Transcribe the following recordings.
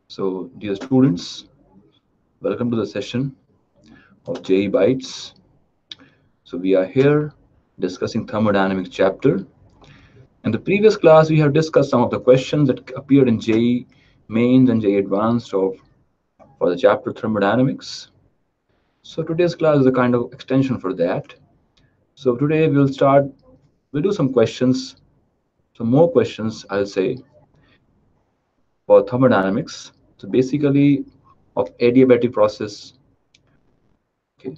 So, dear students, welcome to the session of JEE Bytes. So, we are here discussing thermodynamics chapter. In the previous class, we have discussed some of the questions that appeared in JEE Mains and JEE Advanced for the chapter thermodynamics. So, today's class is a kind of extension for that. So, today we'll do some questions, some more questions, I'll say, for thermodynamics. So, basically, of adiabatic process. Okay.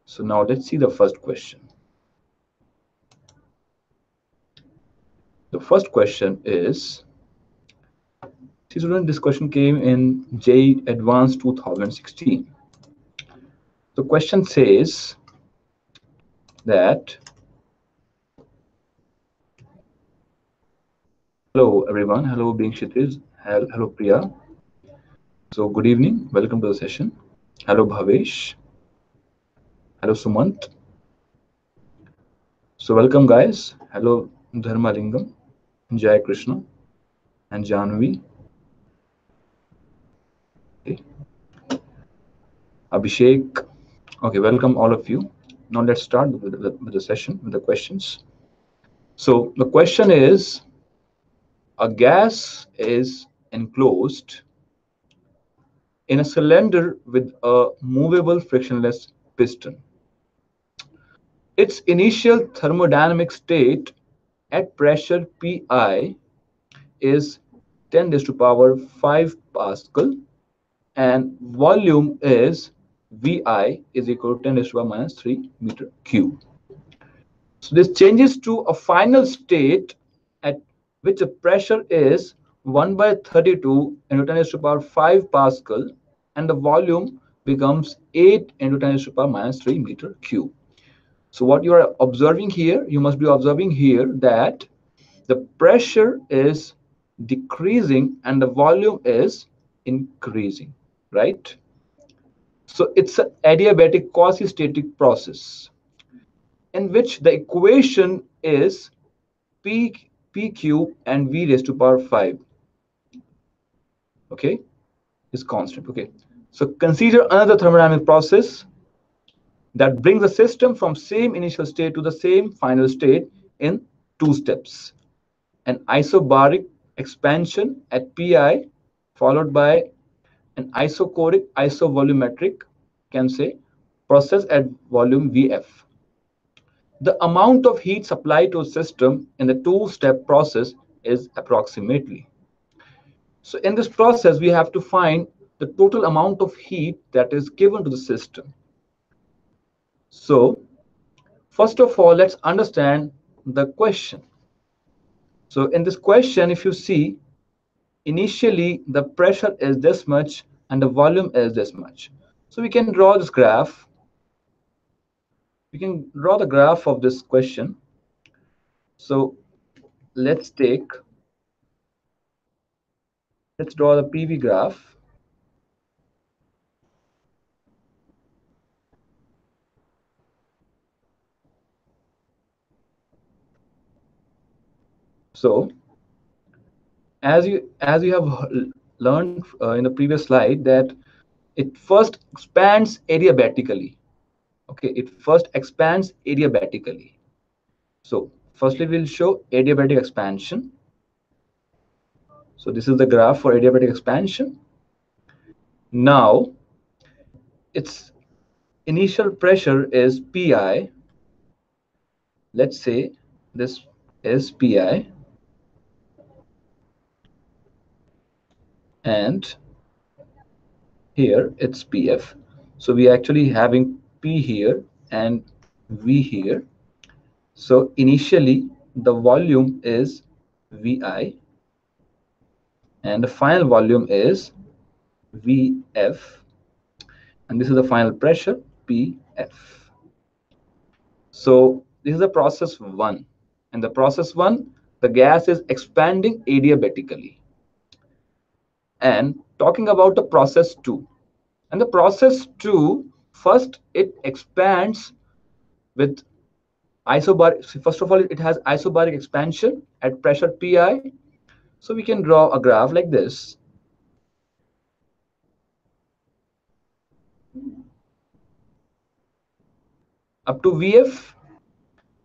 So now let's see the first question. The first question is, see student, this question came in JEE Advanced 2016. The question says that, hello everyone, hello being Kshitij, hello Priya. So good evening, welcome to the session. Hello Bhavesh, hello Sumant. So welcome guys, hello Dharmalingam, Jai Krishna and Janvi. Okay. Abhishek. Okay, welcome all of you. Now let's start with the session, with the questions. So the question is, a gas is enclosed in a cylinder with a movable frictionless piston. Its initial thermodynamic state at pressure Pi is 10 raised to power 5 Pascal and volume is Vi is equal to 10 raised to power minus 3 meter cube. So this changes to a final state at which the pressure is 1 by 32 into 10 raised to power 5 Pascal and the volume becomes 8 into 10 raised to power minus 3 meter cube. So what you are observing here, you must be observing here that the pressure is decreasing and the volume is increasing, right? So it's an adiabatic quasi-static process in which the equation is p cube and v raised to power 5, okay, is constant. Okay, so consider another thermodynamic process that brings the system from same initial state to the same final state in 2 steps: an isobaric expansion at Pi followed by an isochoric isovolumetric, can say, process at volume Vf. The amount of heat supplied to a system in the 2-step process is approximately. So in this process, we have to find the total amount of heat that is given to the system. So first of all, let's understand the question. So in this question, if you see, initially the pressure is this much and the volume is this much. So we can draw this graph. We can draw the graph of this question. So let's draw the PV graph. So as you have learned in the previous slide, that it first expands adiabatically. Okay, it first expands adiabatically. So firstly, we'll show adiabatic expansion. So this is the graph for adiabatic expansion. Now its initial pressure is Pi. Let's say this is Pi, and here it's Pf. So we are actually having P here and V here. So initially the volume is Vi and the final volume is Vf, and this is the final pressure Pf. So this is the process 1. And the process 1, the gas is expanding adiabatically. And talking about the process 2. And the process 2, first it expands with isobaric. First of all, it has isobaric expansion at pressure Pi. So we can draw a graph like this. up to Vf,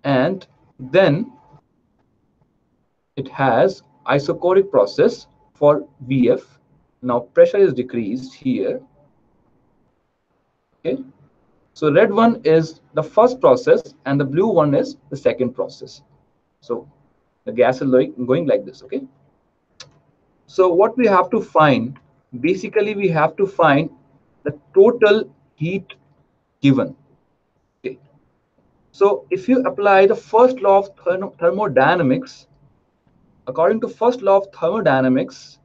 and then it has isochoric process for Vf. Now pressure is decreased here. Okay, so red one is the first process and the blue one is the second process. So the gas is going like this. Okay, so what we have to find, basically we have to find the total heat given. Okay, so if you apply the first law of thermodynamics, according to first law of thermodynamics,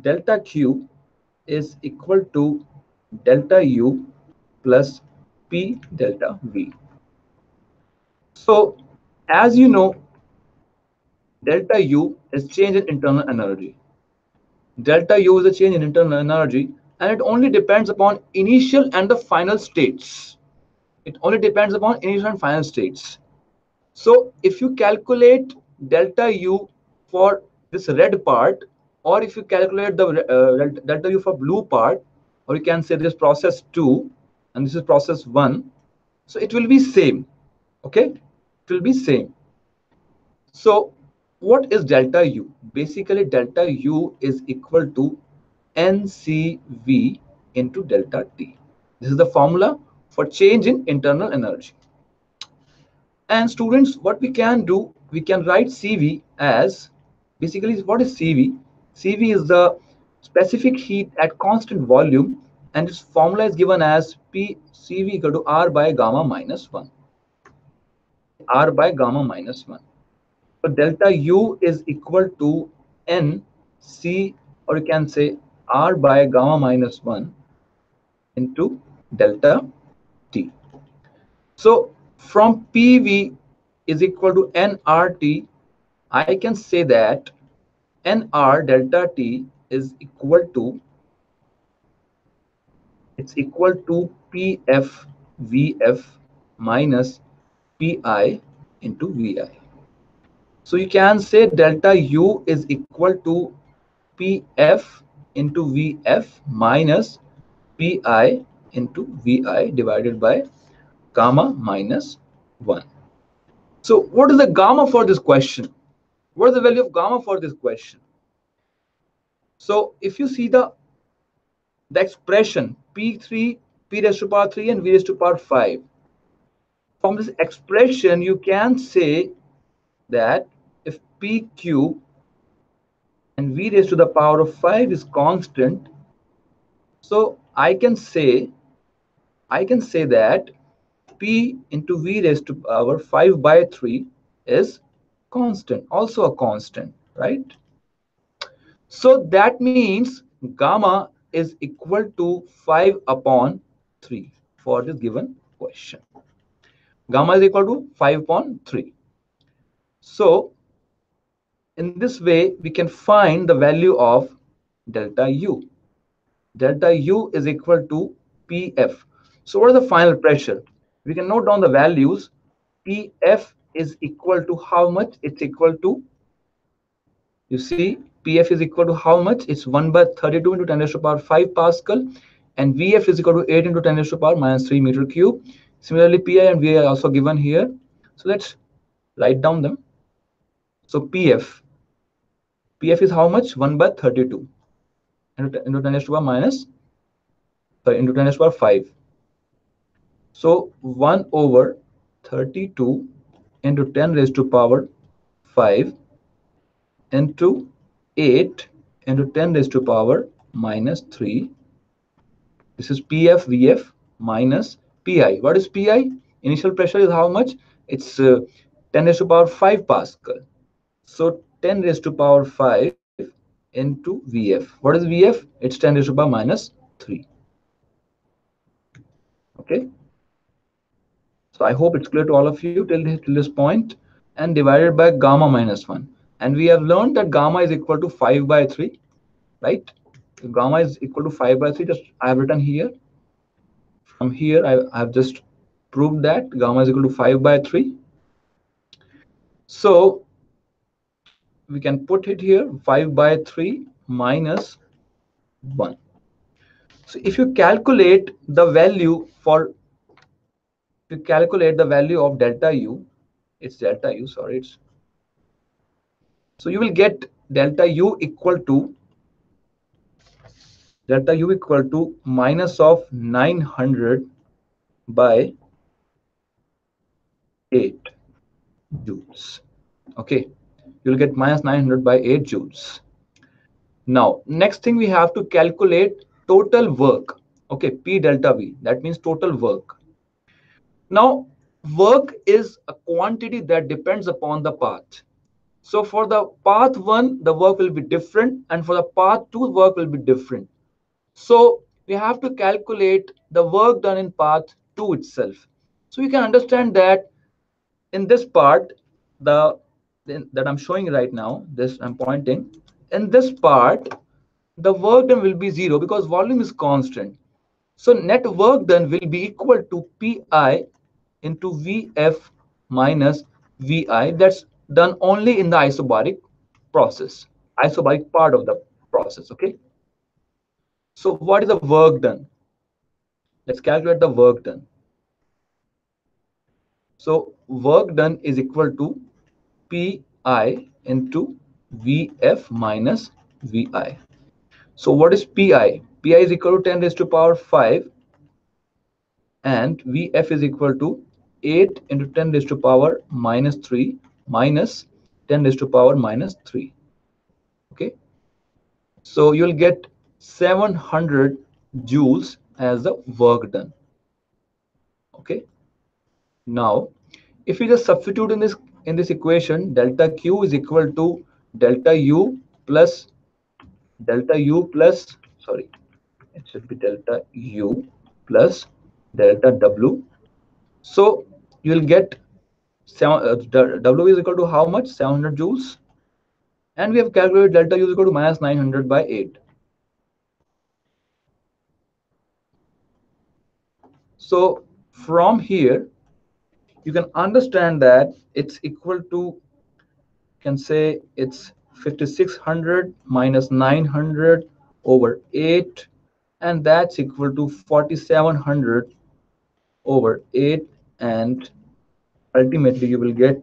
delta Q is equal to delta U plus P delta V. So as you know, delta U is change in internal energy. Delta U is a change in internal energy, and it only depends upon initial and the final states. It only depends upon initial and final states. So if you calculate delta U for this red part, or if you calculate the delta U for blue part, or you can say this process 2 and this is process 1, so it will be same. Okay, it will be same. So what is delta U? Basically delta U is equal to NCV into delta T. This is the formula for change in internal energy. And students, what we can do, we can write CV as, basically what is CV? CV is the specific heat at constant volume, and its formula is given as P CV equal to R by gamma minus 1. R by gamma minus 1. So delta U is equal to N C, or you can say R by gamma minus 1 into delta T. So from PV is equal to nRT, I can say that nR delta T is equal to, it's equal to PF VF minus PI into VI. So you can say delta U is equal to PF into VF minus PI into VI divided by gamma minus 1. So what is the gamma for this question? What is the value of gamma for this question? So if you see the expression P3, P raised to power 3 and V raised to power 5, from this expression you can say that if PQ and V raised to the power of 5 is constant, so I can say that P into V raised to power 5 by 3 is constant, also a constant, right? So that means gamma is equal to 5 upon 3 for this given question. Gamma is equal to 5 upon 3. So in this way, we can find the value of delta U. Delta U is equal to PF. So what is the final pressure? We can note down the values. PF is equal to how much? It's equal to, you see, PF is equal to how much? It's 1 by 32 into 10 raised to power 5 Pascal, and VF is equal to 8 into 10 raised to power minus 3 meter cube. Similarly, PI and VI are also given here. So let's write down them. So PF is how much? 1 by 32 into 10 raised to power minus, into 10 raised to power 5. So 1 over 32 into 10 raised to power 5 into 8 into 10 raised to power minus 3. This is PF VF minus PI. What is PI? Initial pressure is how much? It's 10 raised to power 5 Pascal. So 10 raised to power 5 into VF. What is VF? It's 10 raised to power minus 3. Okay. So I hope it's clear to all of you till this point, and divided by gamma minus 1. And we have learned that gamma is equal to 5 by 3, right? If gamma is equal to 5 by 3, just I have written here. From here, I have just proved that gamma is equal to 5 by 3. So we can put it here, 5 by 3 minus 1. So if you calculate the value for to calculate the value of delta U, it's delta U, sorry, so you will get delta U equal to minus of 900 by 8 joules. Okay, you'll get minus 900 by 8 joules. Now, next thing we have to calculate total work. Okay, P delta V, that means total work. Now, work is a quantity that depends upon the path. So for the path 1, the work will be different, and for the path 2, work will be different. So we have to calculate the work done in path 2 itself. So you can understand that in this part, that I'm showing right now, this I'm pointing, in this part, the work done will be 0 because volume is constant. So net work done will be equal to Pi into Vf minus Vi. That's done only in the isobaric process, isobaric part of the process. Okay. So what is the work done? Let's calculate the work done. So work done is equal to Pi into Vf minus Vi. So what is Pi? Pi is equal to 10 raised to power 5, and Vf is equal to 8 into 10 raised to power minus 3 minus 10 raised to power minus 3. Okay. So you'll get 700 joules as the work done. Okay. Now, if we just substitute in this equation, delta Q is equal to delta U plus sorry, it should be delta U plus delta W. So you'll get W is equal to how much? 700 joules. And we have calculated delta U is equal to minus 900 by 8. So from here, you can understand that it's equal to, you can say it's 5600 minus 900 over 8, and that's equal to 4700 over 8, and ultimately you will get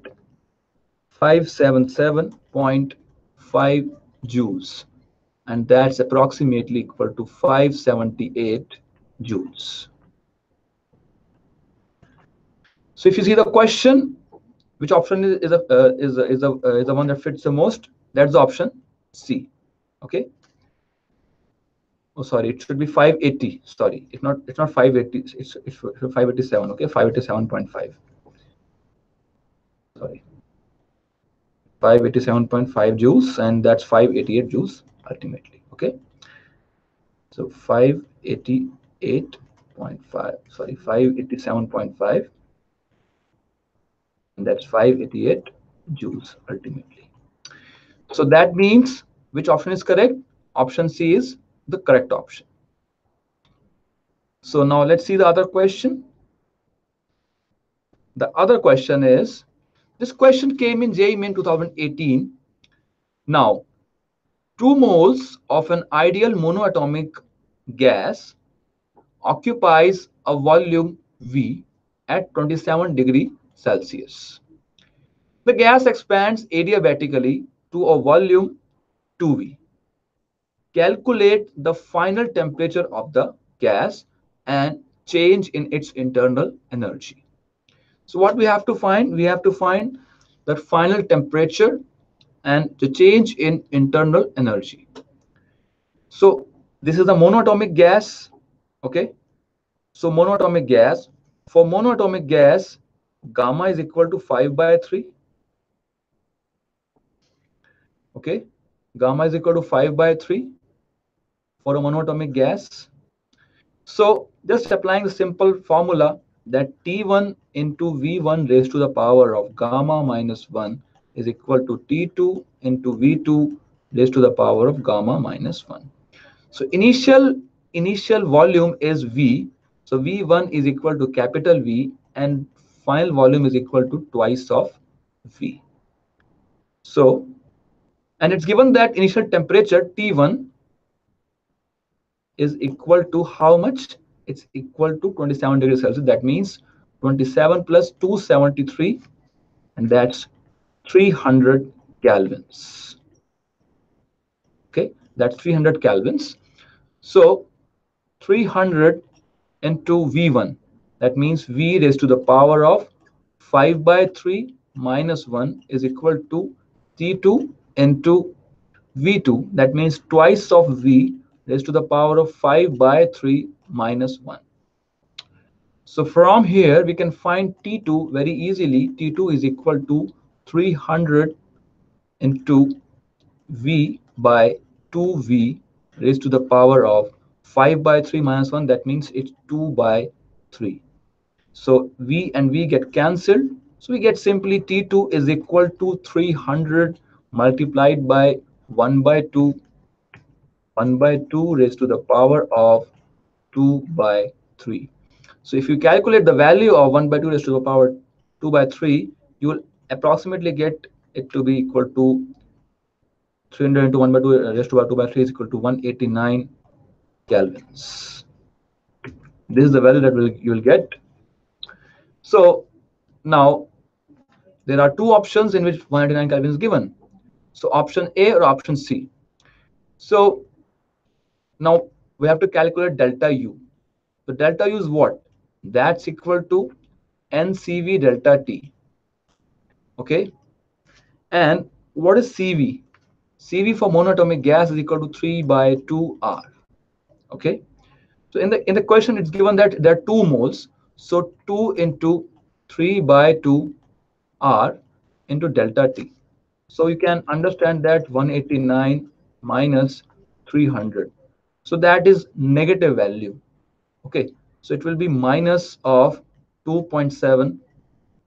577.5 joules, and that's approximately equal to 578 joules. So if you see the question, which option is the one that fits the most? That's the option C. Okay. Oh, sorry, it should be 580. Sorry, it's not 580. It's 587. Okay, 587.5. Sorry, 587.5 joules, and that's 588 joules ultimately. Okay. So 588.5. Sorry, 587.5, and that's 588 joules ultimately. So that means which option is correct? Option C is the correct option. So now let's see the other question. The other question is, this question came in JEE in 2018. Now, 2 moles of an ideal monoatomic gas occupies a volume V at 27 degrees Celsius. The gas expands adiabatically to a volume 2V. Calculate the final temperature of the gas and change in its internal energy. So what we have to find? We have to find the final temperature and the change in internal energy. So this is the monoatomic gas. Okay. So monoatomic gas. For monoatomic gas, gamma is equal to 5/3. Okay. Gamma is equal to 5/3 for a monoatomic gas. So just applying the simple formula that T1 into V1 raised to the power of gamma minus 1 is equal to T2 into V2 raised to the power of gamma minus 1. So initial volume is V. So V1 is equal to capital V, and final volume is equal to twice of V. So, and it's given that initial temperature T1 is equal to how much? It's equal to 27 degrees Celsius. That means 27 plus 273, and that's 300 kelvins. Okay, that's 300 kelvins. So 300 into V1, that means V raised to the power of 5 by 3 minus 1 is equal to T2 into V2, that means twice of V raised to the power of 5 by 3 minus 1. So from here we can find T2 very easily. T2 is equal to 300 into V by 2V raised to the power of 5 by 3 minus 1, that means it's 2 by 3. So V and V get cancelled. So we get simply T2 is equal to 300 multiplied by 1 by 2, 1 by 2 raised to the power of 2 by 3. So if you calculate the value of 1 by 2 raised to the power 2 by 3, you will approximately get it to be equal to 300 into 1 by 2 raised to the power 2 by 3 is equal to 189 kelvins. This is the value that you will get. So now there are two options in which 189 Kelvin is given. So option A or option C. So now we have to calculate delta U. So delta U is what? That's equal to NCV delta T. Okay. And what is CV? CV for monatomic gas is equal to 3 by 2R. Okay. So in the question it's given that there are 2 moles. So 2 into 3 by 2 R into delta T. So you can understand that 189 minus 300. So that is negative value. Okay. So it will be minus of 2.7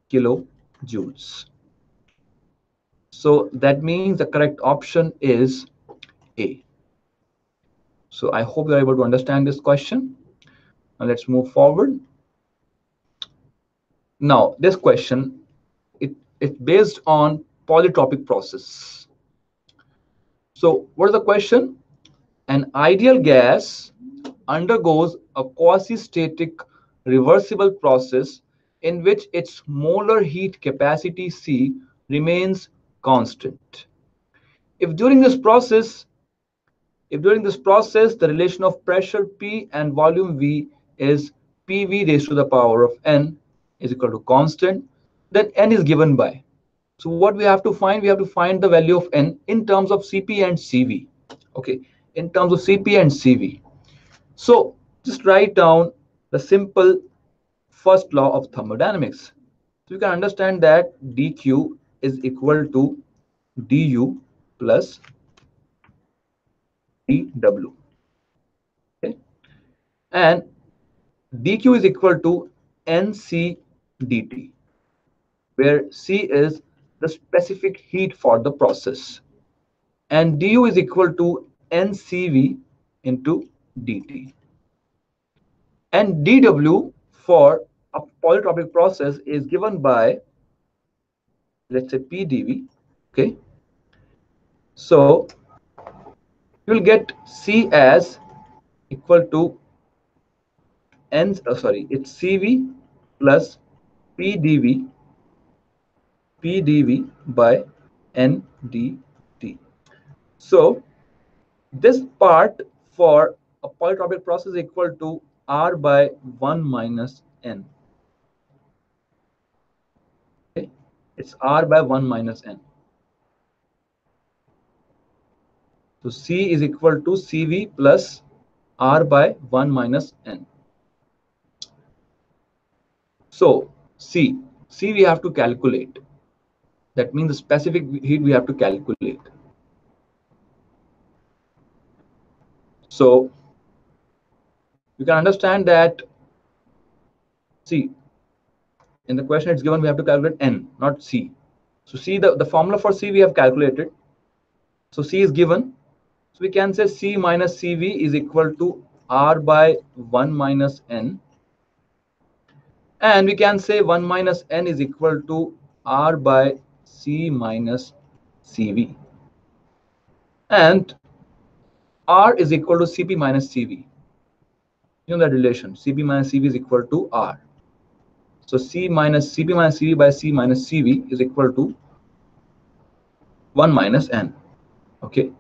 kilojoules. So that means the correct option is A. So I hope you are able to understand this question. Now let's move forward. Now this question, it's based on polytropic process. So what is the question? An ideal gas undergoes a quasi-static reversible process in which its molar heat capacity C remains constant. If during this process the relation of pressure P and volume V is PV raised to the power of N is equal to constant, then N is given by. So what we have to find? We have to find the value of N in terms of CP and CV. Okay, in terms of CP and CV. So just write down the simple first law of thermodynamics. So you can understand that dq is equal to du plus dw. Okay, and dq is equal to nc dt, where C is the specific heat for the process, and du is equal to ncv into dt. And dw for a polytropic process is given by, let's say, pdv. Okay, so you will get C as equal to it's cv plus pdv by ndt. So this part for a polytropic process is equal to r by 1 minus n. Okay, it's r by 1 minus n. So C is equal to CV plus R by 1 minus N. So C we have to calculate. That means the specific heat we have to calculate. So you can understand that, see, in the question it's given we have to calculate N, not C. So see, the formula for C we have calculated. So C is given. So we can say C minus CV is equal to R by 1 minus N. And we can say 1 minus N is equal to R by C minus CV. And R is equal to Cp minus Cv. You know that relation. Cp minus Cv is equal to R. So C minus Cp minus Cv by C minus Cv is equal to 1 minus N. Okay.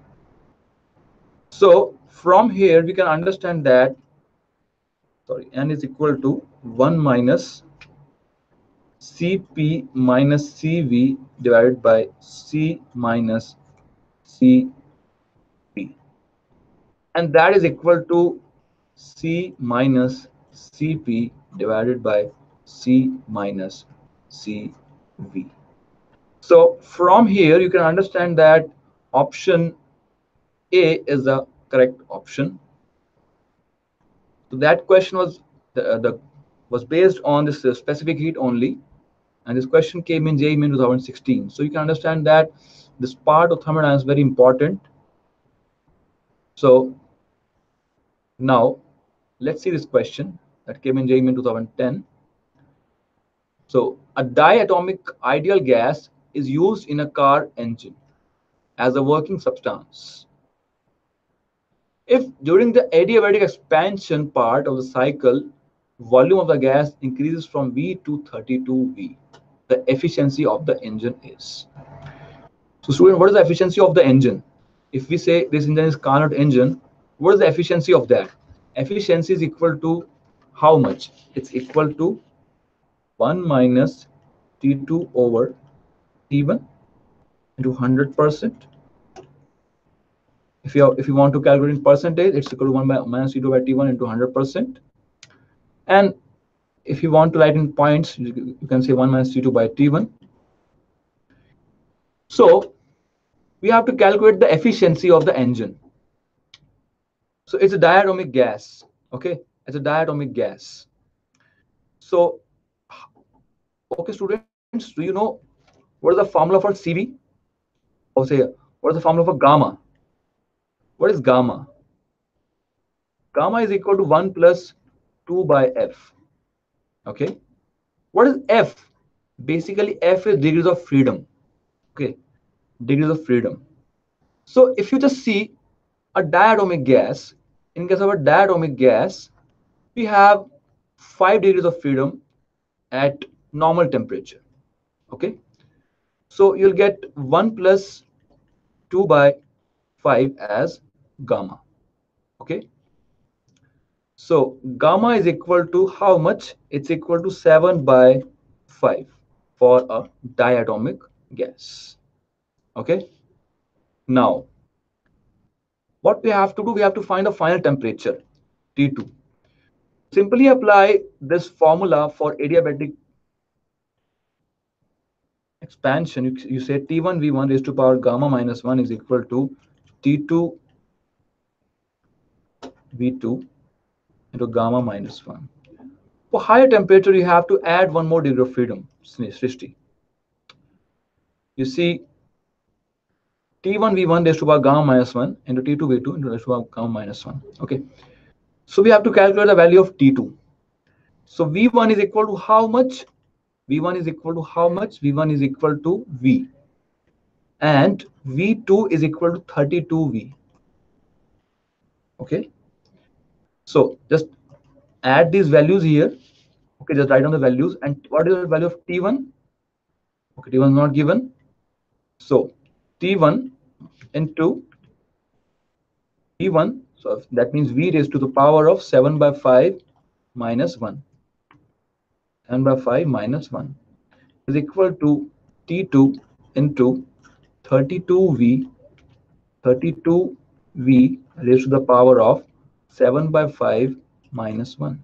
So from here we can understand that, sorry, N is equal to 1 minus Cp minus Cv divided by C minus Cv, and that is equal to C minus Cp divided by C minus Cv. So from here you can understand that option A is the correct option. So that question was was based on this specific heat only, and this question came in JEE in 2016. So you can understand that this part of thermodynamics is very important. So now let's see this question that came in JEE in 2010. So a diatomic ideal gas is used in a car engine as a working substance. If during the adiabatic expansion part of the cycle, volume of the gas increases from V to 32V, the efficiency of the engine is. So student, what is the efficiency of the engine? If we say this engine is Carnot engine, what is the efficiency of that? Efficiency is equal to how much? It's equal to 1 minus T2 over T1 into 100%. If you want to calculate in percentage, it's equal to 1 by minus T2 by T1 into 100%. And if you want to write in points, you can say 1 minus T2 by T1. So we have to calculate the efficiency of the engine. So it's a diatomic gas. Okay, it's a diatomic gas. So, okay, students, do you know what is the formula for Cv? Or say, what is the formula for gamma? What is gamma? Gamma is equal to 1 plus 2 by F. Okay. What is F? Basically, F is degrees of freedom. Okay, degrees of freedom. So if you just see a diatomic gas, in case of a diatomic gas, we have 5 degrees of freedom at normal temperature. Okay, so you'll get 1 plus 2 by 5 as gamma. Okay, so gamma is equal to how much? It's equal to 7 by 5 for a diatomic gas. Okay, now what we have to do, we have to find a final temperature, T2. Simply apply this formula for adiabatic expansion. You say T1 V1 raised to power gamma minus 1 is equal to T2 V2 into gamma minus 1. For higher temperature, you have to add one more degree of freedom, Srishti. You see T1 V1 raised to power gamma minus 1 into T2 V2 into raised to power gamma minus 1. Okay. So we have to calculate the value of T2. So V1 is equal to how much? V1 is equal to how much? V1 is equal to V. And V2 is equal to 32V. Okay. So just add these values here. Okay, just write down the values. And what is the value of T1? Okay, T1 is not given. So T1 into V1. So that means V raised to the power of 7 by 5 minus 1. 7 by 5 minus 1 is equal to T2 into 32V raised to the power of 7 by 5 minus 1.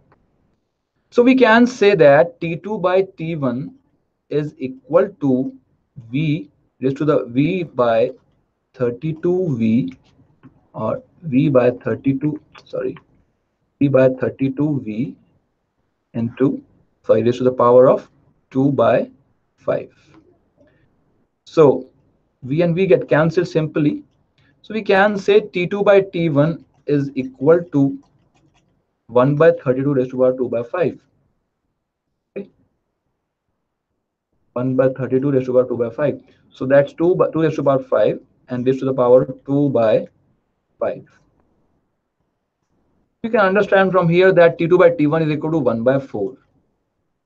So we can say that T2 by T1 is equal to V raised to the V by 32V, or V by 32, sorry, V by 32V into, sorry, raised to the power of 2 by 5. So V and V get cancelled simply. So we can say T2 by T1 is equal to 1 by 32 raised to the power 2 by 5. Okay. 1 by 32 raised to the power 2 by 5. So that's 2 raised to the power 5 and raised to the power 2 by 5. You can understand from here that T2 by T1 is equal to 1 by 4.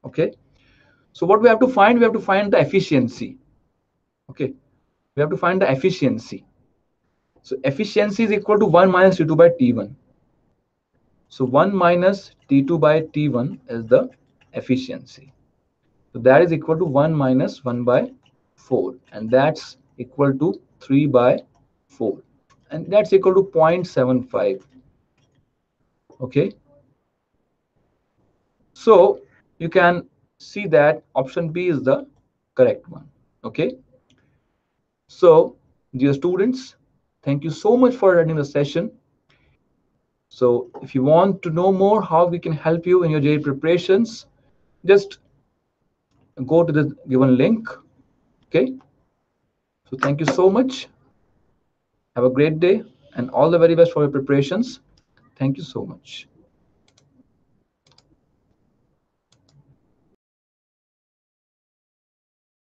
Okay. So what we have to find? We have to find the efficiency. Okay, we have to find the efficiency. So efficiency is equal to 1 minus T2 by T1. So 1 minus T2 by T1 is the efficiency. So that is equal to 1 minus 1 by 4, and that's equal to 3 by 4, and that's equal to 0.75. Okay, so you can see that option B is the correct one. Okay, so dear students, thank you so much for attending the session. So if you want to know more how we can help you in your JEE preparations, just go to the given link. Okay, so thank you so much. Have a great day and all the very best for your preparations. Thank you so much.